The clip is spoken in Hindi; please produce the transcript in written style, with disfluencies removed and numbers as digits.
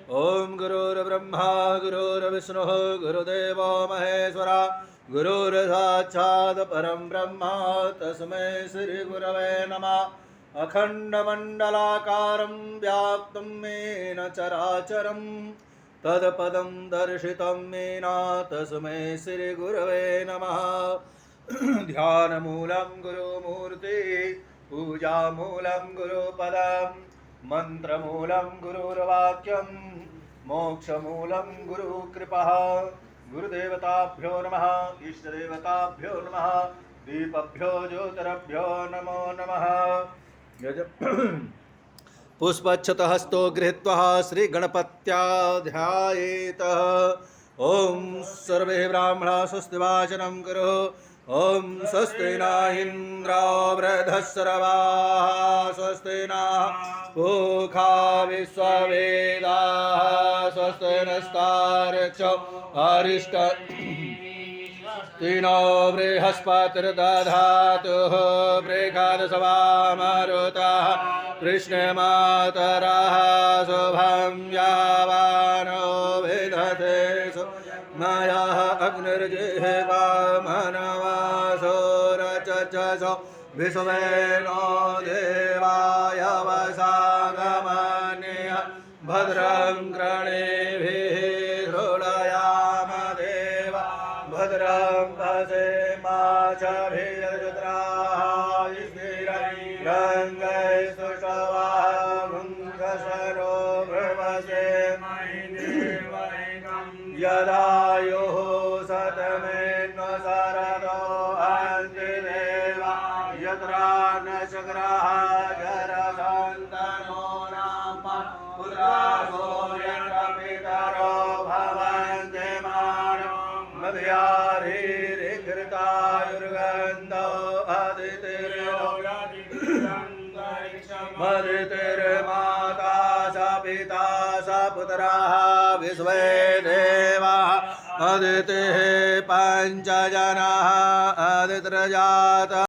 ओम गुरुर्ब्रह्मा गुरुर्विष्णुः गुरुदेवो महेश्वरा गुरुर्साक्षात् परं ब्रह्म तस्मै श्रीगुरवे नमः। अखण्डमण्डलाकारं व्याप्तं येन चराचरं तत्पदं दर्शितं येन तस्मै श्रीगुरवे नमः। ध्यानमूलं गुरुमूर्ति पूजामूलं गुरुपदं मंत्रमूलं गुरुर्वाक्यं मोक्षमूलं गुरुकृपः। गुरुदेवताभ्यो नमः इष्टदेवताभ्यो नमः दीपभ्यो ज्योतिरभ्यो नमो नमः। पुष्पच्छतहस्तो गृहीत्वा श्रीगणपत्याध्यायेत। ॐ सर्वे ब्राह्मणा स्वस्तिवाचनं कुरु। ॐ स्वस्ति न इन्द्रो वृद्धश्रवाः स्वस्ति न पूषा विश्ववेदाः स्वस्ति नस्तार्क्ष्यो अरिष्टस्ति नो बृहस्पतिर्दधातु बृहद्सवामरुतः कृष्णमातरः शुभं यावानो विदधते मया अग्निर्जिह्वा मनवासोरचक्षसो विश्वेनो देवाय वसागमनीय भद्रं कर्णेभिः शृणुयाम देवा भद्रं पश्येमाक्षभिर्यजत्राः स्थिरैरङ्गैस्तुष्टवागुंसशरो भ्रवसे यदायुः शतमेनो शरदो हन्ति देवा यत्रा न चक्राः जरसन्तनो नाम पुत्रासो यन्त्रपितरो भवन्ति मानो मध्याह्निर्घृतायुर्गन्धो मदितिर्माता स पिता स पुत्राः विश्वे देवाः अदितिः पञ्चजनाः अदितिर्जातः